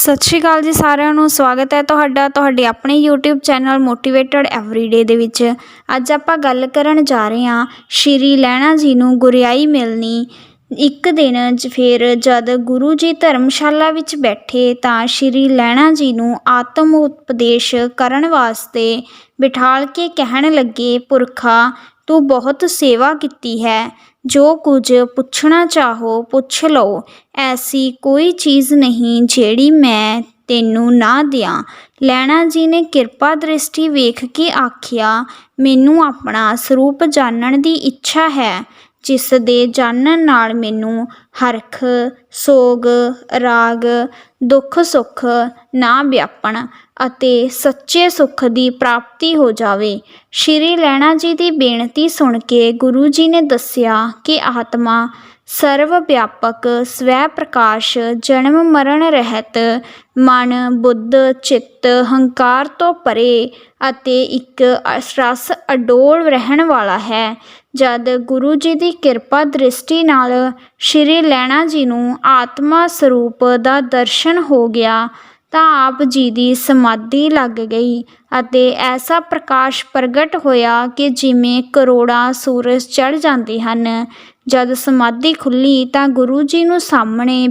ਸਤਿ ਸ਼੍ਰੀ ਅਕਾਲ ਜੀ ਸਾਰਿਆਂ ਨੂੰ। ਸਵਾਗਤ ਹੈ ਤੁਹਾਡੇ ਆਪਣੇ YouTube ਚੈਨਲ ਮੋਟੀਵੇਟਡ ਐਵਰੀਡੇ ਦੇ ਵਿੱਚ। ਅੱਜ ਆਪਾਂ ਗੱਲ ਕਰਨ ਜਾ ਰਹੇ ਹਾਂ ਸ਼੍ਰੀ ਲਹਿਣਾ ਜੀ ਨੂੰ ਗੁਰਿਆਈ ਮਿਲਣੀ। ਇੱਕ ਦਿਨ ਫਿਰ ਜਦ ਗੁਰੂ ਜੀ ਧਰਮਸ਼ਾਲਾ ਵਿੱਚ ਬੈਠੇ ਤਾਂ ਸ਼੍ਰੀ ਲਹਿਣਾ ਜੀ ਨੂੰ ਆਤਮ ਉਪਦੇਸ਼ ਕਰਨ ਵਾਸਤੇ ਬਿਠਾਲ ਕੇ ਕਹਿਣ ਲੱਗੇ, ਪੁਰਖਾ ਤੂੰ ਬਹੁਤ ਸੇਵਾ ਕੀਤੀ ਹੈ, ਜੋ ਕੁਝ ਪੁੱਛਣਾ ਚਾਹੋ ਪੁੱਛ ਲਓ। ਐਸੀ ਕੋਈ ਚੀਜ਼ ਨਹੀਂ ਜਿਹੜੀ ਮੈਂ ਤੈਨੂੰ ਨਾ ਦਿਆਂ। ਲਹਿਣਾ ਜੀ ਨੇ ਕਿਰਪਾ ਦ੍ਰਿਸ਼ਟੀ ਵੇਖ ਕੇ ਆਖਿਆ, ਮੈਨੂੰ ਆਪਣਾ ਸਰੂਪ ਜਾਣਨ ਦੀ ਇੱਛਾ ਹੈ, ਜਿਸ ਦੇ ਜਾਣਨ ਨਾਲ ਮੈਨੂੰ ਹਰਖ ਸੋਗ ਰਾਗ ਦੁੱਖ ਸੁੱਖ ਨਾ ਵਿਆਪਣ ਅਤੇ ਸੱਚੇ ਸੁੱਖ ਦੀ ਪ੍ਰਾਪਤੀ ਹੋ ਜਾਵੇ। ਸ਼੍ਰੀ ਲਹਿਣਾ ਜੀ ਦੀ ਬੇਨਤੀ ਸੁਣ ਕੇ ਗੁਰੂ ਜੀ ਨੇ ਦੱਸਿਆ ਕਿ ਆਤਮਾ ਸਰਵ ਵਿਆਪਕ ਸਵੈ ਪ੍ਰਕਾਸ਼ ਜਨਮ ਮਰਨ ਰਹਿਤ ਮਨ ਬੁੱਧ ਚਿੱਤ ਹੰਕਾਰ ਤੋਂ ਪਰੇ ਅਤੇ ਇੱਕ ਰਸ ਅਡੋਲ ਰਹਿਣ ਵਾਲਾ ਹੈ। ਜਦ ਗੁਰੂ ਜੀ ਦੀ ਕਿਰਪਾ ਦ੍ਰਿਸ਼ਟੀ ਨਾਲ ਸ਼੍ਰੀ ਲਹਿਣਾ ਜੀ ਨੂੰ ਆਤਮਾ ਸਰੂਪ ਦਾ ਦਰਸ਼ਨ ਹੋ ਗਿਆ ਤਾਂ ਆਪ ਜੀ ਦੀ ਸਮਾਧੀ ਲੱਗ ਗਈ ਅਤੇ ਐਸਾ ਪ੍ਰਕਾਸ਼ ਪ੍ਰਗਟ ਹੋਇਆ ਕਿ ਜਿਵੇਂ ਕਰੋੜਾਂ ਸੂਰਜ ਚੜ੍ਹ ਜਾਂਦੇ ਹਨ। ਜਦ ਸਮਾਧੀ ਖੁੱਲ੍ਹੀ ਤਾਂ ਗੁਰੂ ਜੀ ਨੂੰ ਸਾਹਮਣੇ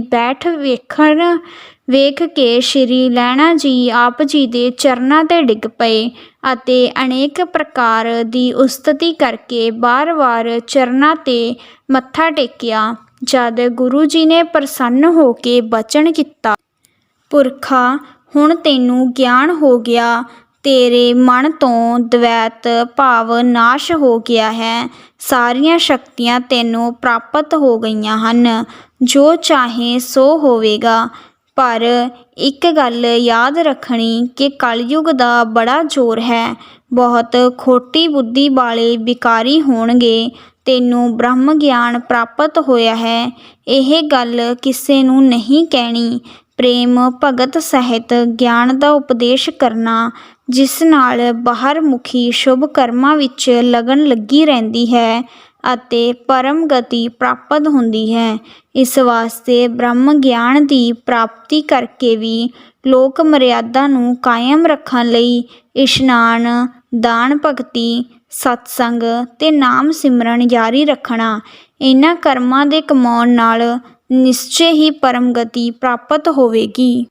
ਵੇਖ ਕੇ ਸ਼੍ਰੀ ਲਹਿਣਾ ਜੀ ਆਪ ਜੀ ਦੇ ਚਰਨਾਂ 'ਤੇ ਡਿੱਗ ਪਏ ਅਤੇ ਅਨੇਕ ਪ੍ਰਕਾਰ ਦੀ ਉਸਤਤੀ ਕਰਕੇ ਵਾਰ-ਵਾਰ ਚਰਨਾਂ 'ਤੇ ਮੱਥਾ ਟੇਕਿਆ। ਜਦ ਗੁਰੂ ਜੀ ਨੇ ਪ੍ਰਸੰਨ ਹੋ ਕੇ ਬਚਨ ਕੀਤਾ, ਪੁਰਖਾ ਹੁਣ ਤੈਨੂੰ ਗਿਆਨ ਹੋ ਗਿਆ, ਤੇਰੇ ਮਨ ਤੋਂ ਦਵੈਤ ਭਾਵ ਨਾਸ਼ ਹੋ ਗਿਆ ਹੈ, ਸਾਰੀਆਂ ਸ਼ਕਤੀਆਂ ਤੈਨੂੰ ਪ੍ਰਾਪਤ ਹੋ ਗਈਆਂ ਹਨ, ਜੋ ਚਾਹੇ ਸੋ ਹੋਵੇਗਾ। ਪਰ ਇੱਕ ਗੱਲ ਯਾਦ ਰੱਖਣੀ ਕਿ ਕਲਯੁਗ ਦਾ ਬੜਾ ਜ਼ੋਰ ਹੈ, ਬਹੁਤ ਖੋਟੀ ਬੁੱਧੀ ਵਾਲੇ ਵਿਕਾਰੀ ਹੋਣਗੇ। ਤੈਨੂੰ ਬ੍ਰਹਮ ਗਿਆਨ ਪ੍ਰਾਪਤ ਹੋਇਆ ਹੈ, ਇਹ ਗੱਲ ਕਿਸੇ ਨੂੰ ਨਹੀਂ ਕਹਿਣੀ। ਪ੍ਰੇਮ ਭਗਤ ਸਹਿਤ ਗਿਆਨ ਦਾ ਉਪਦੇਸ਼ ਕਰਨਾ, ਜਿਸ ਨਾਲ ਬਾਹਰ ਮੁਖੀ ਸ਼ੁਭ ਕਰਮਾਂ ਵਿੱਚ ਲਗਨ ਲੱਗੀ ਰਹਿੰਦੀ ਹੈ ਅਤੇ ਪਰਮ ਗਤੀ ਪ੍ਰਾਪਤ ਹੁੰਦੀ ਹੈ। ਇਸ ਵਾਸਤੇ ਬ੍ਰਹਮ ਗਿਆਨ ਦੀ ਪ੍ਰਾਪਤੀ ਕਰਕੇ ਵੀ ਲੋਕ ਮਰਿਆਦਾ ਨੂੰ ਕਾਇਮ ਰੱਖਣ ਲਈ ਇਸ਼ਨਾਨ ਦਾਨ ਭਗਤੀ ਸਤਸੰਗ ਤੇ ਨਾਮ ਸਿਮਰਨ ਜਾਰੀ ਰੱਖਣਾ। ਇਹਨਾਂ ਕਰਮਾਂ ਦੇ ਕਮਾਉਣ ਨਾਲ ਨਿਸ਼ਚੇ ਹੀ ਪਰਮ ਗਤੀ ਪ੍ਰਾਪਤ ਹੋਵੇਗੀ।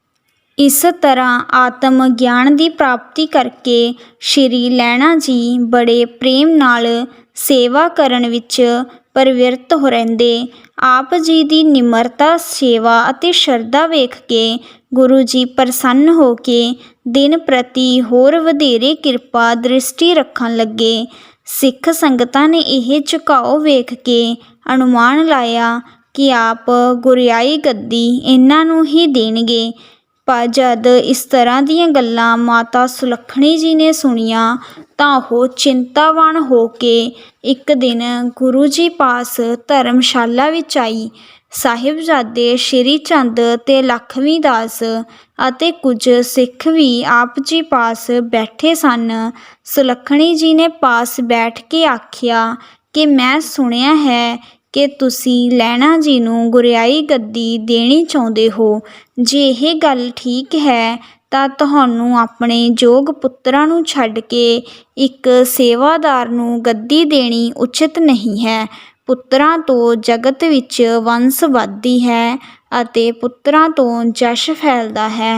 ਇਸ ਤਰ੍ਹਾਂ ਆਤਮ ਗਿਆਨ ਦੀ ਪ੍ਰਾਪਤੀ ਕਰਕੇ ਸ਼੍ਰੀ ਲਹਿਣਾ ਜੀ ਬੜੇ ਪ੍ਰੇਮ ਨਾਲ ਸੇਵਾ ਕਰਨ ਵਿੱਚ ਪ੍ਰਵਿਰਤ ਹੋ ਰਹਿੰਦੇ। ਆਪ ਜੀ ਦੀ ਨਿਮਰਤਾ ਸੇਵਾ ਅਤੇ ਸ਼ਰਧਾ ਵੇਖ ਕੇ ਗੁਰੂ ਜੀ ਪ੍ਰਸੰਨ ਹੋ ਕੇ ਦਿਨ ਪ੍ਰਤੀ ਹੋਰ ਵਧੇਰੇ ਕਿਰਪਾ ਦ੍ਰਿਸ਼ਟੀ ਰੱਖਣ ਲੱਗੇ। ਸਿੱਖ ਸੰਗਤਾਂ ਨੇ ਇਹ ਝੁਕਾਓ ਵੇਖ ਕੇ ਅਨੁਮਾਨ ਲਾਇਆ ਕਿ ਆਪ ਗੁਰਿਆਈ ਗੱਦੀ ਇਹਨਾਂ ਨੂੰ ਹੀ ਦੇਣਗੇ। ਪਰ ਜਦ ਇਸ ਤਰ੍ਹਾਂ ਦੀਆਂ ਗੱਲਾਂ ਮਾਤਾ ਸੁਲੱਖਣੀ ਜੀ ਨੇ ਸੁਣੀਆਂ ਤਾਂ ਉਹ ਚਿੰਤਾਵਾਨ ਹੋ ਕੇ ਇੱਕ ਦਿਨ ਗੁਰੂ ਜੀ ਪਾਸ ਧਰਮਸ਼ਾਲਾ ਵਿੱਚ ਆਈ। ਸਾਹਿਬਜ਼ਾਦੇ ਸ਼੍ਰੀ ਚੰਦ ਤੇ ਲਖਮੀ ਦਾਸ ਅਤੇ ਕੁਝ ਸਿੱਖ ਵੀ ਆਪ ਜੀ ਪਾਸ ਬੈਠੇ ਸਨ। ਸੁਲੱਖਣੀ ਜੀ ਨੇ ਪਾਸ ਬੈਠ ਕੇ ਆਖਿਆ ਕਿ ਮੈਂ ਸੁਣਿਆ ਹੈ ਕਿ ਤੁਸੀਂ ਲਹਿਣਾ ਜੀ ਨੂੰ ਗੁਰਿਆਈ ਗੱਦੀ ਦੇਣੀ ਚਾਹੁੰਦੇ ਹੋ। ਜੇ ਇਹ ਗੱਲ ਠੀਕ ਹੈ ਤਾਂ ਤੁਹਾਨੂੰ ਆਪਣੇ ਯੋਗ ਪੁੱਤਰਾਂ ਨੂੰ ਛੱਡ ਕੇ ਇੱਕ ਸੇਵਾਦਾਰ ਨੂੰ ਗੱਦੀ ਦੇਣੀ ਉਚਿਤ ਨਹੀਂ ਹੈ। ਪੁੱਤਰਾਂ ਤੋਂ ਜਗਤ ਵਿੱਚ ਵੰਸ ਵੱਧਦੀ ਹੈ ਅਤੇ ਪੁੱਤਰਾਂ ਤੋਂ ਜਸ਼ ਫੈਲਦਾ ਹੈ।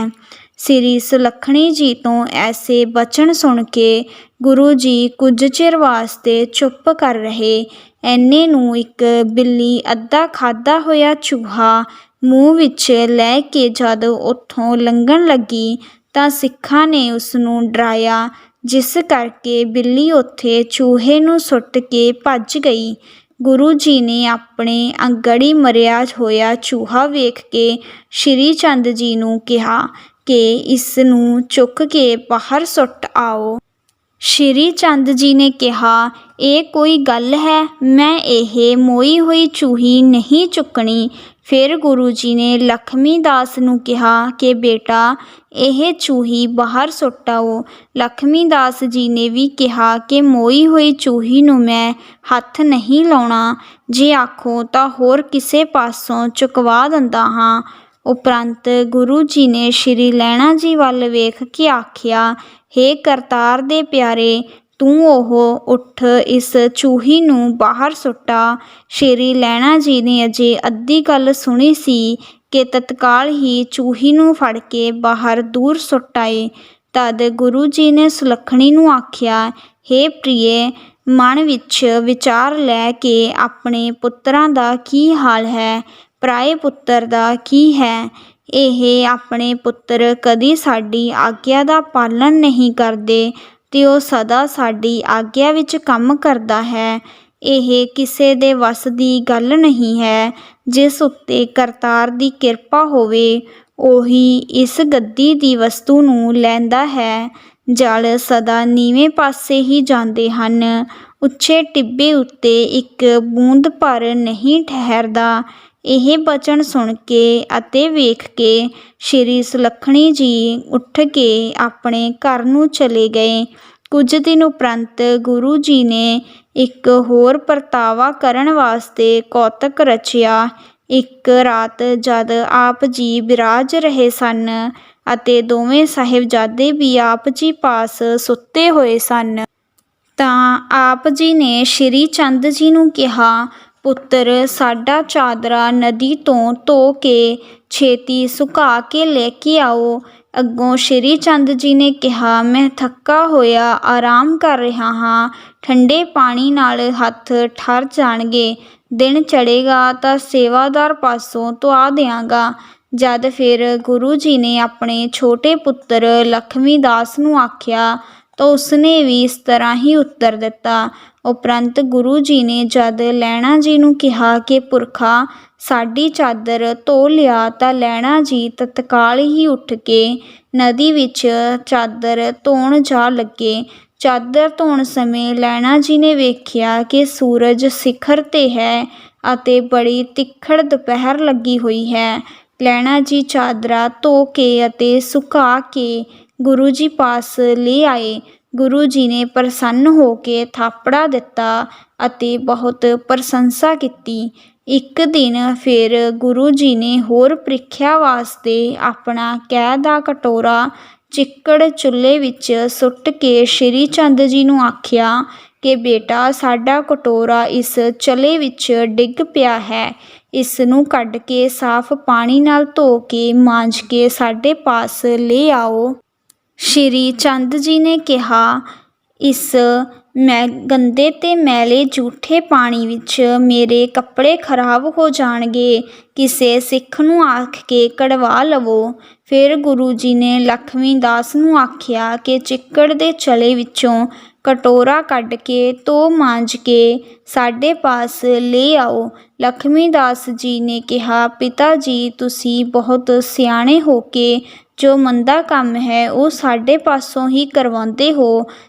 ਸ੍ਰੀ ਸੁਲੱਖਣੀ ਜੀ ਤੋਂ ਐਸੇ ਬਚਨ ਸੁਣ ਕੇ ਗੁਰੂ ਜੀ ਕੁਝ ਚਿਰ ਵਾਸਤੇ ਚੁੱਪ ਕਰ ਰਹੇ। ਐਨੇ ਨੂੰ ਇੱਕ ਬਿੱਲੀ ਅੱਧਾ ਖਾਧਾ ਹੋਇਆ ਚੂਹਾ ਮੂੰਹ ਵਿੱਚ ਲੈ ਕੇ ਜਦ ਉੱਥੋਂ ਲੰਘਣ ਲੱਗੀ ਤਾਂ ਸਿੱਖਾਂ ਨੇ ਉਸ ਨੂੰ ਡਰਾਇਆ, ਜਿਸ ਕਰਕੇ ਬਿੱਲੀ ਉੱਥੇ ਚੂਹੇ ਨੂੰ ਸੁੱਟ ਕੇ ਭੱਜ ਗਈ। ਗੁਰੂ ਜੀ ਨੇ ਆਪਣੇ ਅੰਗੜੀ ਮਰਿਆ ਹੋਇਆ ਚੂਹਾ ਵੇਖ ਕੇ ਸ਼੍ਰੀ ਚੰਦ ਜੀ ਨੂੰ ਕਿਹਾ ਕਿ ਇਸ ਨੂੰ ਚੁੱਕ ਕੇ ਬਾਹਰ ਸੁੱਟ ਆਓ। ਸ਼੍ਰੀ ਚੰਦ ਜੀ ਨੇ ਕਿਹਾ, ਇਹ ਕੋਈ ਗੱਲ ਹੈ, ਮੈਂ ਇਹ ਮੋਈ ਹੋਈ ਚੂਹੀ ਨਹੀਂ ਚੁੱਕਣੀ। ਫਿਰ ਗੁਰੂ ਜੀ ਨੇ ਲਖਮੀ ਦਾਸ ਨੂੰ ਕਿਹਾ ਕਿ ਬੇਟਾ ਇਹ ਚੂਹੀ ਬਾਹਰ ਸੁੱਟ ਆਓ। ਲਖਮੀ ਦਾਸ ਜੀ ਨੇ ਵੀ ਕਿਹਾ ਕਿ ਮੋਈ ਹੋਈ ਚੂਹੀ ਨੂੰ ਮੈਂ ਹੱਥ ਨਹੀਂ ਲਾਉਣਾ, ਜੇ ਆਖੋ ਤਾਂ ਹੋਰ ਕਿਸੇ ਪਾਸੋਂ ਚੁਕਵਾ ਦਿੰਦਾ ਹਾਂ। ਉਪਰੰਤ ਗੁਰੂ ਜੀ ਨੇ ਸ਼੍ਰੀ ਲਹਿਣਾ ਜੀ ਵੱਲ ਵੇਖ ਕੇ ਆਖਿਆ, ਹੇ ਕਰਤਾਰ ਦੇ ਪਿਆਰੇ, ਤੂੰ ਉਹ ਉੱਠ ਇਸ ਚੂਹੀ ਨੂੰ ਬਾਹਰ ਸੁੱਟਾ। ਸ਼੍ਰੀ ਲਹਿਣਾ ਜੀ ਨੇ ਅਜੇ ਅੱਧੀ ਗੱਲ ਸੁਣੀ ਸੀ ਕਿ ਤਤਕਾਲ ਹੀ ਚੂਹੀ ਨੂੰ ਫੜ ਕੇ ਬਾਹਰ ਦੂਰ ਸੁੱਟ ਆਏ। ਤਦ ਗੁਰੂ ਜੀ ਨੇ ਸੁਲੱਖਣੀ ਨੂੰ ਆਖਿਆ, ਹੇ ਪ੍ਰੀਏ, ਮਨ ਵਿੱਚ ਵਿਚਾਰ ਲੈ ਕਿ ਆਪਣੇ ਪੁੱਤਰਾਂ ਦਾ ਕੀ ਹਾਲ ਹੈ, ਪਰਾਏ ਪੁੱਤਰ ਦਾ ਕੀ ਹੈ। ਇਹ ਆਪਣੇ ਪੁੱਤਰ ਕਦੀ ਸਾਡੀ ਆਗਿਆ ਦਾ ਪਾਲਣ ਨਹੀਂ ਕਰਦੇ ਤੇ ਉਹ ਸਦਾ ਸਾਡੀ ਆਗਿਆ ਵਿੱਚ ਕੰਮ ਕਰਦਾ ਹੈ। ਇਹ ਕਿਸੇ ਦੇ ਵੱਸ ਦੀ ਗੱਲ ਨਹੀਂ ਹੈ। ਜਿਸ ਉੱਤੇ ਕਰਤਾਰ ਦੀ ਕਿਰਪਾ ਹੋਵੇ ਉਹੀ ਇਸ ਗੱਦੀ ਦੀ ਵਸਤੂ ਨੂੰ ਲੈਂਦਾ ਹੈ। ਜਲ ਸਦਾ ਨੀਵੇਂ ਪਾਸੇ ਹੀ ਜਾਂਦੇ ਹਨ, ਉੱਚੇ ਟਿੱਬੇ ਉੱਤੇ ਇੱਕ ਬੂੰਦ ਭਰ ਨਹੀਂ ਠਹਿਰਦਾ। ਇਹ ਬਚਨ ਸੁਣ ਕੇ ਅਤੇ ਵੇਖ ਕੇ ਸ਼੍ਰੀ ਸੁਲੱਖਣੀ ਜੀ ਉੱਠ ਕੇ ਆਪਣੇ ਘਰ ਨੂੰ ਚਲੇ ਗਏ। ਕੁਝ ਦਿਨ ਉਪਰੰਤ ਗੁਰੂ ਜੀ ਨੇ ਇੱਕ ਹੋਰ ਪਰਤਾਵਾ ਕਰਨ ਵਾਸਤੇ ਕੌਤਕ ਰਚਿਆ। ਇੱਕ ਰਾਤ ਜਦ ਆਪ ਜੀ ਬਿਰਾਜ ਰਹੇ ਸਨ ਅਤੇ ਦੋਵੇਂ ਸਾਹਿਬਜ਼ਾਦੇ ਵੀ ਆਪ ਜੀ ਪਾਸ ਸੁੱਤੇ ਹੋਏ ਸਨ, ਤਾਂ ਆਪ ਜੀ ਨੇ ਸ਼੍ਰੀ ਚੰਦ ਜੀ ਨੂੰ ਕਿਹਾ, ਪੁੱਤਰ, ਸਾਡਾ ਚਾਦਰਾ ਨਦੀ ਤੋਂ ਧੋ ਕੇ ਛੇਤੀ ਸੁਕਾ ਕੇ ਲੈ ਕੇ ਆਓ। ਅੱਗੋਂ ਸ਼੍ਰੀ ਚੰਦ ਜੀ ਨੇ ਕਿਹਾ, ਮੈਂ ਥੱਕਾ ਹੋਇਆ ਆਰਾਮ ਕਰ ਰਿਹਾ ਹਾਂ, ਠੰਡੇ ਪਾਣੀ ਨਾਲ ਹੱਥ ਠਰ ਜਾਣਗੇ। ਦਿਨ ਚੜ੍ਹੇਗਾ ਤਾਂ ਸੇਵਾਦਾਰ ਪਾਸੋਂ ਧੁਆ ਦਿਆਂਗਾ। ਜਦ ਫਿਰ ਗੁਰੂ ਜੀ ਨੇ ਆਪਣੇ ਛੋਟੇ ਪੁੱਤਰ ਲਖਮੀ ਦਾਸ ਨੂੰ ਆਖਿਆ ਤਾਂ ਉਸਨੇ ਵੀ ਇਸ ਤਰ੍ਹਾਂ ਹੀ ਉੱਤਰ ਦਿੱਤਾ। ਉਪਰੰਤ ਗੁਰੂ ਜੀ ਨੇ ਜਦ ਲਹਿਣਾ ਜੀ ਨੂੰ ਕਿਹਾ ਕਿ ਪੁਰਖਾ, ਸਾਡੀ ਚਾਦਰ ਧੋ ਲਿਆ, ਤਾਂ ਲਹਿਣਾ ਜੀ ਤਤਕਾਲ ਹੀ ਉੱਠ ਕੇ ਨਦੀ ਵਿੱਚ ਚਾਦਰ ਧੋਣ ਜਾ ਲੱਗੇ। ਚਾਦਰ ਧੋਣ ਸਮੇਂ ਲਹਿਣਾ ਜੀ ਨੇ ਵੇਖਿਆ ਕਿ ਸੂਰਜ ਸਿਖਰ 'ਤੇ ਹੈ ਅਤੇ ਬੜੀ ਤਿੱਖੜ ਦੁਪਹਿਰ ਲੱਗੀ ਹੋਈ ਹੈ। ਲਹਿਣਾ ਜੀ ਚਾਦਰਾ ਧੋ ਕੇ ਅਤੇ ਸੁਕਾ ਕੇ ਗੁਰੂ ਜੀ ਪਾਸ ਲੈ ਆਏ। ਗੁਰੂ ਜੀ ਨੇ ਪ੍ਰਸੰਨ ਹੋ ਕੇ ਥਾਪੜਾ ਦਿੱਤਾ ਅਤੇ ਬਹੁਤ ਪ੍ਰਸ਼ੰਸਾ ਕੀਤੀ। ਇੱਕ ਦਿਨ ਫਿਰ ਗੁਰੂ ਜੀ ਨੇ ਹੋਰ ਪ੍ਰੀਖਿਆ ਵਾਸਤੇ ਆਪਣਾ ਕਹਿ ਦਾ ਕਟੋਰਾ ਚਿੱਕੜ ਚੁੱਲ੍ਹੇ ਵਿੱਚ ਸੁੱਟ ਕੇ ਸ਼੍ਰੀ ਚੰਦ ਜੀ ਨੂੰ ਆਖਿਆ ਕਿ ਬੇਟਾ, ਸਾਡਾ ਕਟੋਰਾ ਇਸ ਚੁੱਲ੍ਹੇ ਵਿੱਚ ਡਿੱਗ ਪਿਆ ਹੈ, ਇਸ ਨੂੰ ਕੱਢ ਕੇ ਸਾਫ਼ ਪਾਣੀ ਨਾਲ ਧੋ ਕੇ ਮਾਂਜ ਕੇ ਸਾਡੇ ਪਾਸ ਲੈ ਆਓ। ਸ਼੍ਰੀ ਚੰਦ ਜੀ ਨੇ ਕਿਹਾ, ਇਸ ਗੰਦੇ ਤੇ ਮੈਲੇ ਜੂਠੇ ਪਾਣੀ ਵਿੱਚ ਮੇਰੇ ਕੱਪੜੇ ਖਰਾਬ ਹੋ ਜਾਣਗੇ, ਕਿਸੇ ਸਿੱਖ ਨੂੰ ਆਖ ਕੇ ਕਢਵਾ ਲਵੋ। ਫਿਰ ਗੁਰੂ ਜੀ ਨੇ ਲਖਮੀ ਦਾਸ ਨੂੰ ਆਖਿਆ ਕਿ ਚਿੱਕੜ ਦੇ ਚਲੇ ਵਿੱਚੋਂ ਕਟੋਰਾ ਕੱਢ ਕੇ ਧੋ ਮਾਂਜ ਕੇ ਸਾਡੇ ਪਾਸ ਲੈ ਆਓ। ਲਖਮੀ ਦਾਸ ਜੀ ਨੇ ਕਿਹਾ, ਪਿਤਾ ਜੀ, ਤੁਸੀਂ ਬਹੁਤ ਸਿਆਣੇ ਹੋ ਕੇ ਜੋ ਮੰਦਾ ਕੰਮ ਹੈ ਉਹ ਸਾਡੇ ਪਾਸੋਂ ਹੀ ਕਰਵਾਉਂਦੇ ਹੋ।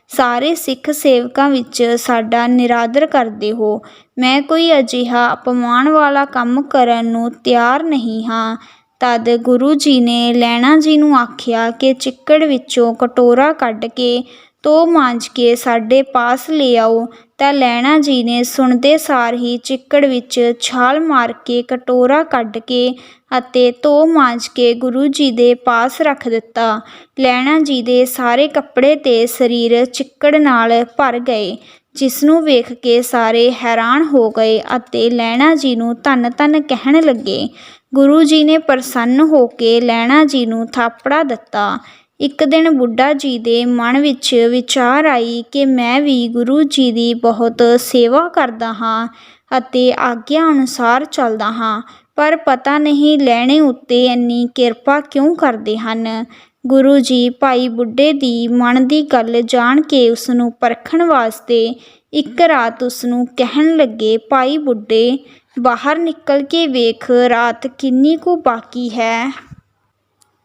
ਸਾਰੇ ਸਿੱਖ ਸੇਵਕਾਂ ਵਿੱਚ ਸਾਡਾ ਨਿਰਾਦਰ ਕਰਦੇ ਹੋ। ਮੈਂ ਕੋਈ ਅਜਿਹਾ ਅਪਮਾਨ ਵਾਲਾ ਕੰਮ ਕਰਨ ਨੂੰ ਤਿਆਰ ਨਹੀਂ ਹਾਂ। ਤਦ ਗੁਰੂ ਜੀ ਨੇ ਲਹਿਣਾ ਜੀ ਨੂੰ ਆਖਿਆ ਕਿ ਚਿੱਕੜ ਵਿੱਚੋਂ ਕਟੋਰਾ ਕੱਢ ਕੇ ਧੋ ਮਾਂਜ ਕੇ ਸਾਡੇ ਪਾਸ ਲੈ ਆਓ। ਤਾਂ ਲਹਿਣਾ ਜੀ ਨੇ ਸੁਣਦੇ ਸਾਰ ਹੀ ਚਿੱਕੜ ਵਿੱਚ ਛਾਲ ਮਾਰ ਕੇ ਕਟੋਰਾ ਕੱਢ ਕੇ ਅਤੇ ਧੋ ਮਾਂਜ ਕੇ ਗੁਰੂ ਜੀ ਦੇ ਪਾਸ ਰੱਖ ਦਿੱਤਾ। ਲਹਿਣਾ ਜੀ ਦੇ ਸਾਰੇ ਕੱਪੜੇ ਤੇ ਸਰੀਰ ਚਿੱਕੜ ਨਾਲ ਭਰ ਗਏ, ਜਿਸ ਨੂੰ ਵੇਖ ਕੇ ਸਾਰੇ ਹੈਰਾਨ ਹੋ ਗਏ ਅਤੇ ਲਹਿਣਾ ਜੀ ਨੂੰ ਧੰਨ ਧੰਨ ਕਹਿਣ ਲੱਗੇ। ਗੁਰੂ ਜੀ ਨੇ ਪ੍ਰਸੰਨ ਹੋ ਕੇ ਲਹਿਣਾ ਜੀ ਨੂੰ ਥਾਪੜਾ ਦਿੱਤਾ। ਇੱਕ ਦਿਨ ਬੁੱਢਾ ਜੀ ਦੇ ਮਨ ਵਿੱਚ ਵਿਚਾਰ ਆਈ ਕਿ ਮੈਂ ਵੀ ਗੁਰੂ ਜੀ ਦੀ ਬਹੁਤ ਸੇਵਾ ਕਰਦਾ ਹਾਂ ਅਤੇ ਆਗਿਆ ਅਨੁਸਾਰ ਚੱਲਦਾ ਹਾਂ, ਪਰ ਪਤਾ ਨਹੀਂ ਲਹਿਣੇ ਉੱਤੇ ਇੰਨੀ ਕਿਰਪਾ ਕਿਉਂ ਕਰਦੇ ਹਨ। ਗੁਰੂ ਜੀ ਭਾਈ ਬੁੱਢੇ ਦੀ ਮਨ ਦੀ ਗੱਲ ਜਾਣ ਕੇ ਉਸ ਨੂੰ ਪਰਖਣ ਵਾਸਤੇ ਇੱਕ ਰਾਤ ਉਸ ਨੂੰ ਕਹਿਣ ਲੱਗੇ, ਭਾਈ ਬੁੱਢੇ, ਬਾਹਰ ਨਿਕਲ ਕੇ ਵੇਖ ਰਾਤ ਕਿੰਨੀ ਕੁ ਬਾਕੀ ਹੈ।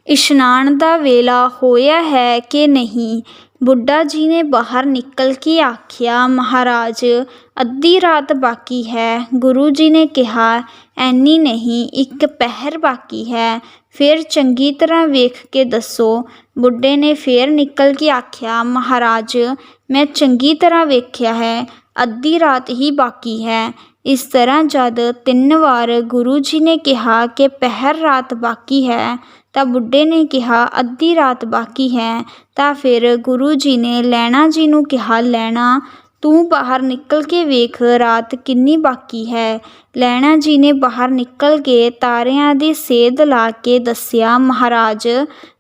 ਇਸ਼ਨਾਨ ਦਾ ਵੇਲਾ ਹੋਇਆ ਹੈ ਕਿ ਨਹੀਂ। ਬੁੱਢਾ ਜੀ ਨੇ ਬਾਹਰ ਨਿਕਲ ਕੇ ਆਖਿਆ, ਮਹਾਰਾਜ, ਅੱਧੀ ਰਾਤ ਬਾਕੀ ਹੈ। ਗੁਰੂ ਜੀ ਨੇ ਕਿਹਾ, ਐਨੀ ਨਹੀਂ, ਇੱਕ ਪਹਿਰ ਬਾਕੀ ਹੈ, ਫਿਰ ਚੰਗੀ ਤਰ੍ਹਾਂ ਵੇਖ ਕੇ ਦੱਸੋ। ਬੁੱਢੇ ਨੇ ਫਿਰ ਨਿਕਲ ਕੇ ਆਖਿਆ, ਮਹਾਰਾਜ, ਮੈਂ ਚੰਗੀ ਤਰ੍ਹਾਂ ਵੇਖਿਆ ਹੈ, ਅੱਧੀ ਰਾਤ ਹੀ ਬਾਕੀ ਹੈ। ਇਸ ਤਰ੍ਹਾਂ ਜਦ 3 ਵਾਰ ਗੁਰੂ ਜੀ ਨੇ ਕਿਹਾ ਕਿ ਪਹਿਰ ਰਾਤ ਬਾਕੀ ਹੈ ਤਾਂ ਬੁੱਢੇ ਨੇ ਕਿਹਾ ਅੱਧੀ ਰਾਤ ਬਾਕੀ ਹੈ। ਤਾਂ ਫਿਰ ਗੁਰੂ ਜੀ ਨੇ ਲਹਿਣਾ ਜੀ ਨੂੰ ਕਿਹਾ, ਲਹਿਣਾ ਤੂੰ ਬਾਹਰ ਨਿਕਲ ਕੇ ਵੇਖ ਰਾਤ ਕਿੰਨੀ ਬਾਕੀ ਹੈ। ਲਹਿਣਾ ਜੀ ਨੇ ਬਾਹਰ ਨਿਕਲ ਕੇ ਤਾਰਿਆਂ ਦੀ ਸੇਧ ਲਾ ਕੇ ਦੱਸਿਆ, ਮਹਾਰਾਜ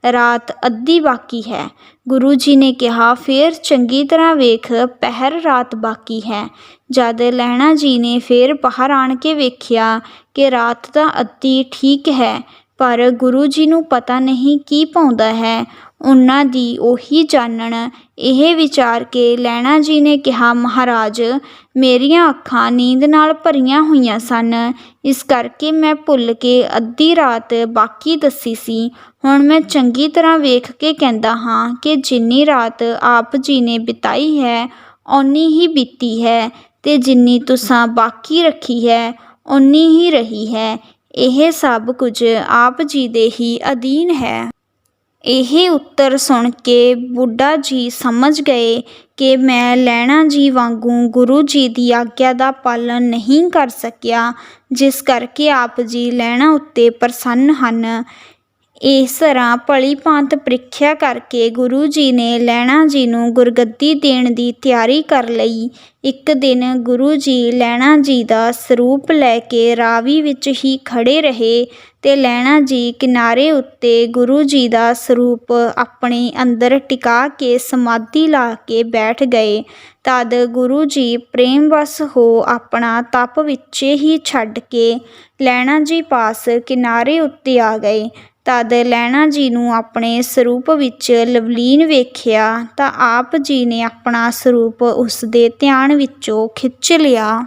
ਰਾਤ ਅੱਧੀ ਬਾਕੀ ਹੈ। ਗੁਰੂ ਜੀ ਨੇ ਕਿਹਾ, ਫੇਰ ਚੰਗੀ ਤਰ੍ਹਾਂ ਵੇਖ ਪਹਿਰ ਰਾਤ ਬਾਕੀ ਹੈ। ਜਦ ਲਹਿਣਾ ਜੀ ਨੇ ਫੇਰ ਬਾਹਰ ਆਣ ਕੇ ਵੇਖਿਆ ਕਿ ਰਾਤ ਤਾਂ ਅੱਧੀ ਠੀਕ ਹੈ, ਪਰ ਗੁਰੂ ਜੀ ਨੂੰ ਪਤਾ ਨਹੀਂ ਕੀ ਪਾਉਂਦਾ ਹੈ, ਉਹਨਾਂ ਦੀ ਉਹੀ ਜਾਣਨ। ਇਹ ਵਿਚਾਰ ਕੇ ਲਹਿਣਾ ਜੀ ਨੇ ਕਿਹਾ, ਮਹਾਰਾਜ ਮੇਰੀਆਂ ਅੱਖਾਂ ਨੀਂਦ ਨਾਲ ਭਰੀਆਂ ਹੋਈਆਂ ਸਨ, ਇਸ ਕਰਕੇ ਮੈਂ ਭੁੱਲ ਕੇ ਅੱਧੀ ਰਾਤ ਬਾਕੀ ਦੱਸੀ ਸੀ। ਹੁਣ ਮੈਂ ਚੰਗੀ ਤਰ੍ਹਾਂ ਵੇਖ ਕੇ ਕਹਿੰਦਾ ਹਾਂ ਕਿ ਜਿੰਨੀ ਰਾਤ ਆਪ ਜੀ ਨੇ ਬਿਤਾਈ ਹੈ ਓਨੀ ਹੀ ਬੀਤੀ ਹੈ, ਤੇ ਜਿੰਨੀ ਤੁਸਾਂ ਬਾਕੀ ਰੱਖੀ ਹੈ ਓਨੀ ਹੀ ਰਹੀ ਹੈ। ਇਹ ਸਭ ਕੁਝ ਆਪ ਜੀ ਦੇ ਹੀ ਅਧੀਨ ਹੈ। ਇਹ ਉੱਤਰ ਸੁਣ ਕੇ ਬੁੱਢਾ ਜੀ ਸਮਝ ਗਏ ਕਿ ਮੈਂ ਲਹਿਣਾ ਜੀ ਵਾਂਗੂ ਗੁਰੂ ਜੀ ਦੀ ਆਗਿਆ ਦਾ ਪਾਲਣ ਨਹੀਂ ਕਰ ਸਕਿਆ, ਜਿਸ ਕਰਕੇ ਆਪ ਜੀ ਲਹਿਣਾ ਉੱਤੇ ਪ੍ਰਸੰਨ ਹਨ। ਇਸ ਤਰ੍ਹਾਂ ਭਲੀ ਭਾਂਤ ਪ੍ਰੀਖਿਆ ਕਰਕੇ ਗੁਰੂ ਜੀ ਨੇ ਲਹਿਣਾ ਜੀ ਨੂੰ ਗੁਰਗੱਦੀ ਦੇਣ ਦੀ ਤਿਆਰੀ ਕਰ ਲਈ। ਇੱਕ ਦਿਨ ਗੁਰੂ ਜੀ ਲਹਿਣਾ ਜੀ ਦਾ ਸਰੂਪ ਲੈ ਕੇ ਰਾਵੀ ਵਿੱਚ ਹੀ ਖੜ੍ਹੇ ਰਹੇ ਤੇ ਲਹਿਣਾ ਜੀ ਕਿਨਾਰੇ ਉੱਤੇ ਗੁਰੂ ਜੀ ਦਾ ਸਰੂਪ ਆਪਣੇ ਅੰਦਰ ਟਿਕਾ ਕੇ ਸਮਾਧੀ ਲਾ ਕੇ ਬੈਠ ਗਏ। ਤਦ ਗੁਰੂ ਜੀ ਪ੍ਰੇਮ ਵਸ ਹੋ ਆਪਣਾ ਤਪ ਵਿੱਚੇ ਹੀ ਛੱਡ ਕੇ ਲਹਿਣਾ ਜੀ ਪਾਸ ਕਿਨਾਰੇ ਉੱਤੇ ਆ ਗਏ। ਤਦ ਲਹਿਣਾ ਜੀ ਨੂੰ ਆਪਣੇ ਸਰੂਪ ਵਿੱਚ ਲਵਲੀਨ ਵੇਖਿਆ ਤਾਂ ਆਪ ਜੀ ਨੇ ਆਪਣਾ ਸਰੂਪ ਉਸ ਦੇ ਧਿਆਨ ਵਿੱਚੋਂ ਖਿੱਚ ਲਿਆ,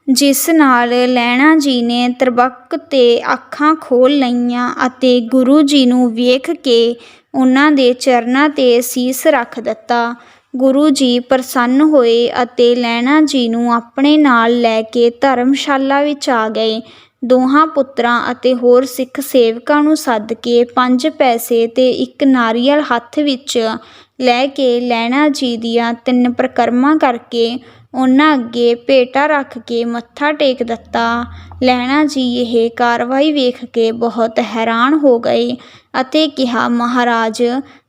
ਜਿਸ ਨਾਲ ਲਹਿਣਾ ਜੀ ਨੇ ਤਰਬਕ ਤੇ ਅੱਖਾਂ ਖੋਲ੍ਹ ਲਈਆਂ ਅਤੇ ਗੁਰੂ ਜੀ ਨੂੰ ਵੇਖ ਕੇ ਉਹਨਾਂ ਦੇ ਚਰਨਾਂ 'ਤੇ ਸੀਸ ਰੱਖ ਦਿੱਤਾ। ਗੁਰੂ ਜੀ ਪ੍ਰਸੰਨ ਹੋਏ ਅਤੇ ਲਹਿਣਾ ਜੀ ਨੂੰ ਆਪਣੇ ਨਾਲ ਲੈ ਕੇ ਧਰਮਸ਼ਾਲਾ ਵਿੱਚ ਆ ਗਏ। ਦੋਹਾਂ ਪੁੱਤਰਾਂ ਅਤੇ ਹੋਰ ਸਿੱਖ ਸੇਵਕਾਂ ਨੂੰ ਸੱਦ ਕੇ 5 ਪੈਸੇ ਤੇ 1 ਨਾਰੀਅਲ ਹੱਥ ਵਿੱਚ ਲੈ ਕੇ ਲਹਿਣਾ ਜੀ ਦੀਆਂ 3 ਪ੍ਰਕਰਮਾਂ ਕਰਕੇ ਉਹਨਾਂ ਅੱਗੇ ਭੇਟਾ ਰੱਖ ਕੇ ਮੱਥਾ ਟੇਕ ਦਿੱਤਾ। ਲਹਿਣਾ ਜੀ ਇਹ ਕਾਰਵਾਈ ਵੇਖ ਕੇ ਬਹੁਤ ਹੈਰਾਨ ਹੋ ਗਏ ਅਤੇ ਕਿਹਾ, ਮਹਾਰਾਜ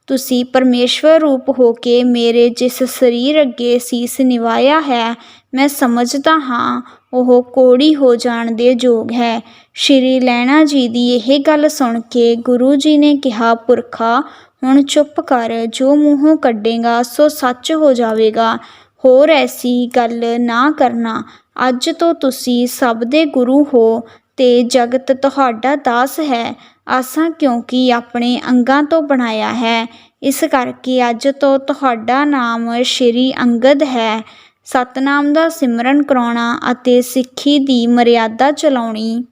ਤੁਸੀਂ ਪਰਮੇਸ਼ਵਰ ਰੂਪ ਹੋ ਕੇ ਮੇਰੇ ਜਿਸ ਸਰੀਰ ਅੱਗੇ ਸੀਸ ਨਿਵਾਇਆ ਹੈ, ਮੈਂ ਸਮਝਦਾ ਹਾਂ ਉਹ ਕੋੜੀ ਹੋ ਜਾਣ ਦੇ ਯੋਗ ਹੈ। ਸ਼੍ਰੀ ਲਹਿਣਾ ਜੀ ਦੀ ਇਹ ਗੱਲ ਸੁਣ ਕੇ ਗੁਰੂ ਜੀ ਨੇ ਕਿਹਾ, ਪੁਰਖਾ ਹੁਣ ਚੁੱਪ ਕਰ, ਜੋ ਮੂੰਹੋਂ ਕੱਢੇਗਾ ਸੋ ਸੱਚ ਹੋ ਜਾਵੇਗਾ। ਹੋਰ ਐਸੀ ਗੱਲ ਨਾ ਕਰਨਾ। ਅੱਜ ਤੋਂ ਤੁਸੀਂ ਸਭ ਦੇ ਗੁਰੂ ਹੋ ਤੇ ਜਗਤ ਤੁਹਾਡਾ ਦਾਸ ਹੈ। ਅਸਾਂ ਕਿਉਂਕਿ ਆਪਣੇ ਅੰਗਾਂ ਤੋਂ ਬਣਾਇਆ ਹੈ, ਇਸ ਕਰਕੇ ਅੱਜ ਤੋਂ ਤੁਹਾਡਾ ਨਾਮ ਸ਼੍ਰੀ ਅੰਗਦ ਹੈ। ਸਤਨਾਮ ਦਾ ਸਿਮਰਨ ਕਰਾਉਣਾ ਅਤੇ ਸਿੱਖੀ ਦੀ ਮਰਿਆਦਾ ਚਲਾਉਣੀ।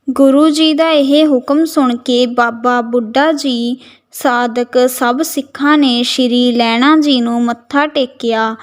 ਗੁਰੂ ਜੀ ਦਾ ਇਹ ਹੁਕਮ ਸੁਣ ਕੇ ਬਾਬਾ ਬੁੱਢਾ ਜੀ ਸਾਧਕ ਸਭ ਸਿੱਖਾਂ ਨੇ ਸ਼੍ਰੀ ਲਹਿਣਾ ਜੀ ਨੂੰ ਮੱਥਾ ਟੇਕਿਆ,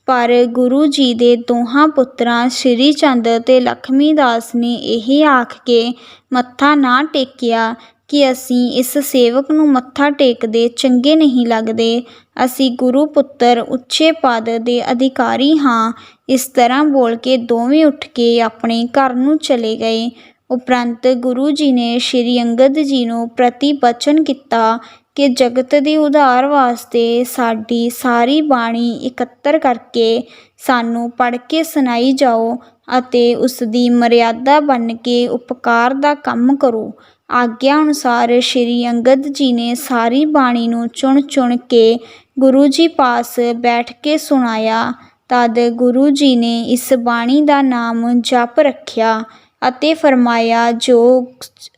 ਪਰ ਗੁਰੂ ਜੀ ਦੇ ਦੋਹਾਂ ਪੁੱਤਰਾਂ ਸ਼੍ਰੀ ਚੰਦ ਤੇ ਲਖਮੀ ਦਾਸ ਨੇ ਇਹ ਆਖ ਕੇ ਮੱਥਾ ਨਾ ਟੇਕਿਆ ਕਿ ਅਸੀਂ ਇਸ ਸੇਵਕ ਨੂੰ ਮੱਥਾ ਟੇਕਦੇ ਚੰਗੇ ਨਹੀਂ ਲੱਗਦੇ, ਅਸੀਂ ਗੁਰੂ ਪੁੱਤਰ ਉੱਚੇ ਪਦ ਦੇ ਅਧਿਕਾਰੀ ਹਾਂ। ਇਸ ਤਰ੍ਹਾਂ ਬੋਲ ਕੇ ਦੋਵੇਂ ਉੱਠ ਕੇ ਆਪਣੇ ਘਰ ਨੂੰ ਚਲੇ ਗਏ। ਉਪਰੰਤ ਗੁਰੂ ਜੀ ਨੇ ਸ਼੍ਰੀ ਅੰਗਦ ਜੀ ਨੂੰ ਪ੍ਰਤੀ ਬਚਨ ਕੀਤਾ ਕਿ ਜਗਤ ਦੇ ਉਧਾਰ ਵਾਸਤੇ ਸਾਡੀ ਸਾਰੀ ਬਾਣੀ ਇਕੱਤਰ ਕਰਕੇ ਸਾਨੂੰ ਪੜ੍ਹ ਕੇ ਸੁਣਾਈ ਜਾਓ ਅਤੇ ਉਸ ਦੀ ਮਰਿਆਦਾ ਬਣ ਕੇ ਉਪਕਾਰ ਦਾ ਕੰਮ ਕਰੋ। ਆਗਿਆ ਅਨੁਸਾਰ ਸ਼੍ਰੀ ਅੰਗਦ ਜੀ ਨੇ ਸਾਰੀ ਬਾਣੀ ਨੂੰ ਚੁਣ ਚੁਣ ਕੇ ਗੁਰੂ ਜੀ ਪਾਸ ਬੈਠ ਕੇ ਸੁਣਾਇਆ। ਤਦ ਗੁਰੂ ਜੀ ਨੇ ਇਸ ਬਾਣੀ ਦਾ ਨਾਮ ਜਪ ਰੱਖਿਆ ਅਤੇ ਫਰਮਾਇਆ, ਜੋ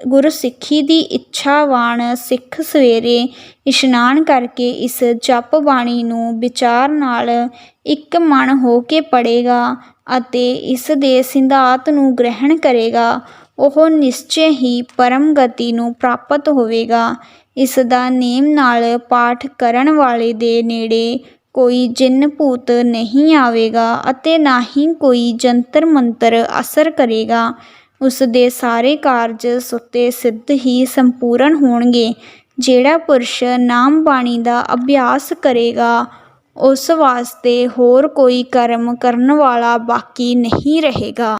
ਗੁਰਸਿੱਖੀ ਦੀ ਇੱਛਾਵਾਨ ਸਿੱਖ ਸਵੇਰੇ ਇਸ਼ਨਾਨ ਕਰਕੇ ਇਸ ਜਪ ਬਾਣੀ ਨੂੰ ਵਿਚਾਰ ਨਾਲ ਇੱਕ ਮਨ ਹੋ ਕੇ ਪੜ੍ਹੇਗਾ ਅਤੇ ਇਸ ਦੇ ਸਿਧਾਂਤ ਨੂੰ ਗ੍ਰਹਿਣ ਕਰੇਗਾ, ਉਹ ਨਿਸ਼ਚੈ ਹੀ ਪਰਮ ਗਤੀ ਨੂੰ ਪ੍ਰਾਪਤ ਹੋਵੇਗਾ। ਇਸ ਦਾ ਨੇਮ ਨਾਲ ਪਾਠ ਕਰਨ ਵਾਲੇ ਦੇ ਨੇੜੇ ਕੋਈ ਜਿੰਨ ਭੂਤ ਨਹੀਂ ਆਵੇਗਾ ਅਤੇ ਨਾ ਹੀ ਕੋਈ ਜੰਤਰ ਮੰਤਰ ਅਸਰ ਕਰੇਗਾ। ਉਸ ਦੇ ਸਾਰੇ ਕਾਰਜ ਸੁੱਤੇ ਸਿੱਧ ਹੀ ਸੰਪੂਰਨ ਹੋਣਗੇ। ਜਿਹੜਾ ਪੁਰਸ਼ ਨਾਮ ਬਾਣੀ ਦਾ ਅਭਿਆਸ ਕਰੇਗਾ, ਉਸ ਵਾਸਤੇ ਹੋਰ ਕੋਈ ਕਰਮ ਕਰਨ ਵਾਲਾ ਬਾਕੀ ਨਹੀਂ ਰਹੇਗਾ।